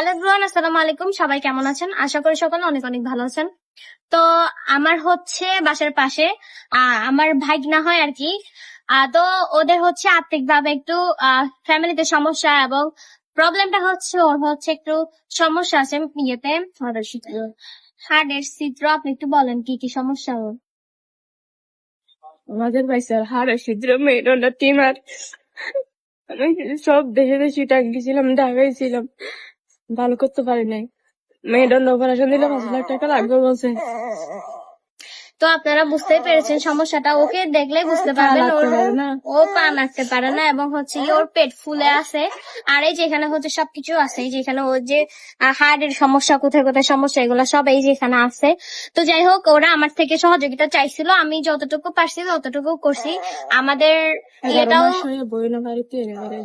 Hello everyone, আসসালামু আলাইকুম। সবাই কেমন আছেন? আশা করি সকলে অনেক অনেক ভালো আছেন। তো আমার হচ্ছে বাসার পাশে আমার ভাইগনা হয় আর কি। তো ওদের হচ্ছে আর্থিক ভাবে একটু ফ্যামিলিতে সমস্যা, এবং প্রবলেমটা হচ্ছে ওর হচ্ছে একটু সমস্যা আছে ইয়েতে, হার্টের ছিদ্র। আপনি একটু বলেন কি কি সমস্যা ওর? আমাদের বাইসার হাড়ের ছিদ্র, মেরুদণ্ড, টিউমার। আমি সব দেশে দেশে টাঙ্গিয়েছিলাম, ঢাকাইছিলাম, ভালো করতে পারি নাই। মেরুদণ্ড অপারেশন দিলে 5 লাখ টাকা লাগবে বলছে। তো আপনারা বুঝতেই পেরেছেন সমস্যাটা। ওকে দেখলেই বুঝতে পা পারবেন লাগতে পারে না। ও পা নাড়তে পারে না, এবং হচ্ছে ওর পেট ফুলে আছে। আর এই যেখানে হচ্ছে সবকিছু আছে, এই যেখানে ওর যে হার্টের সমস্যা, কোথায় কোথায় সমস্যা, এগুলো সব এই যেখানে আছে। তো যাই হোক, ওরা আমার থেকে সহযোগিতা চাইছিল, আমি যতটুকু পারছি ততটুকু করছি। আমাদের 11 এটাও মাস হয়ে বই না বাড়িতে এনে করে।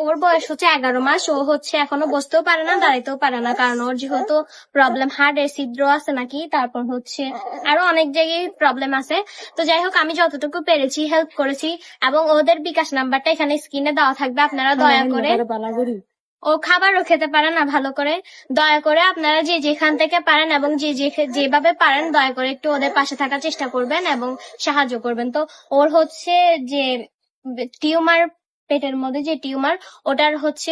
ওর বয়স হচ্ছে 11 মাস। ও হচ্ছে এখনো বসতেও পারে না, দাঁড়াইতেও পারে না, কারণ ওর যেহেতু প্রবলেম, হার্টের ছিদ্র আছে নাকি, তারপর হচ্ছে আরো অনেক জায়গায় প্রবলেম আছে। তো যাই হোক, আমি যতটুকু পেরেছি হেল্প করেছি, এবং ওদের বিকাশ নাম্বারটা এখানে স্ক্রিনে দেওয়া থাকবে। আপনারা দয়া করে, ও খাবারও খেতে পারে না ভালো করে, দয়া করে আপনারা যে যেখান থেকে পারেন এবং যেভাবে পারেন দয়া করে একটু ওদের পাশে থাকার চেষ্টা করবেন এবং সাহায্য করবেন। তো ওর হচ্ছে যে টিউমার, পেটের মধ্যে যে টিউমার, ওটার হচ্ছে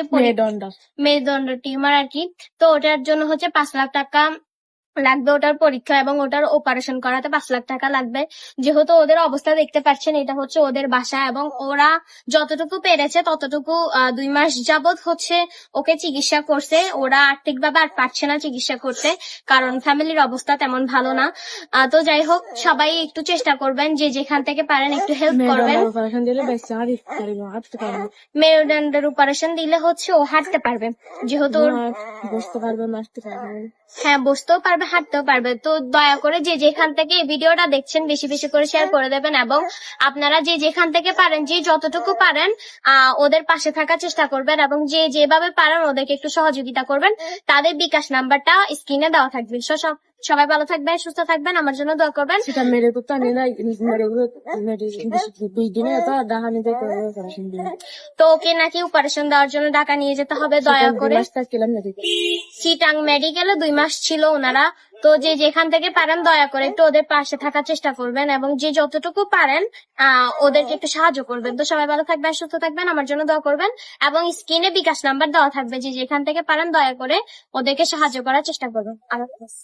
মেরুদণ্ড টিউমার আর কি। তো ওটার জন্য হচ্ছে 5 লাখ টাকা লাগবে, ওটার পরীক্ষা এবং ওটার অপারেশন করাতে 5 লাখ টাকা লাগবে। যেহেতু ওদের অবস্থা দেখতে পাচ্ছেন, এটা হচ্ছে ওদের বাসা, এবং ওরা যতটুকু পেরেছে ততটুকু 2 মাস যাবত হচ্ছে ওকে চিকিৎসা করছে। ওরা আর্থিকভাবে আর পারছে না চিকিৎসা করতে, কারণ ফ্যামিলির অবস্থা তেমন ভালো না। তো যাই হোক, সবাই একটু চেষ্টা করবেন, যে যেখান থেকে পারেন একটু হেল্প করবেন। মেরুদণ্ডের অপারেশন দিলে হচ্ছে ও হাঁটতে পারবে, যেহেতু বসতে পারবে, নাচতে পারবে। হ্যাঁ, বসতেও পারবে, হাঁটতেও পারবে। তো দয়া করে যে যেখান থেকে এই ভিডিওটা দেখছেন বেশি বেশি করে শেয়ার করে দেবেন, এবং আপনারা যে যেখান থেকে পারেন, যে যতটুকু পারেন ওদের পাশে থাকার চেষ্টা করবেন, এবং যে যেভাবে পারেন ওদেরকে একটু সহযোগিতা করবেন। তাদের বিকাশ নাম্বারটা স্ক্রিনে দেওয়া থাকবে। সবাই ভালো থাকবেন, সুস্থ থাকবেন, আমার জন্য দোয়া করবেন। সেটা মেরে তো টানি না, দুই দিনে তো ডাহানি যেতে হবে। তো ওকে নাকি অপারেশন দেওয়ার জন্য ঢাকা নিয়ে যেতে হবে। দয়া করে চিটাং মেডিকেলে 2 মাস ছিল ওনারা। তো যে যেখান থেকে পারেন দয়া করে একটু ওদের পাশে থাকার চেষ্টা করবেন, এবং যে যতটুকু পারেন ওদেরকে একটু সাহায্য করবেন। তো সবাই ভালো থাকবেন, সুস্থ থাকবেন, আমার জন্য দোয়া করবেন, এবং স্ক্রিনে বিকাশ নাম্বার দেওয়া থাকবে। যে যেখান থেকে পারেন দয়া করে ওদেরকে সাহায্য করার চেষ্টা করবেন। আল্লাহ হাফেজ।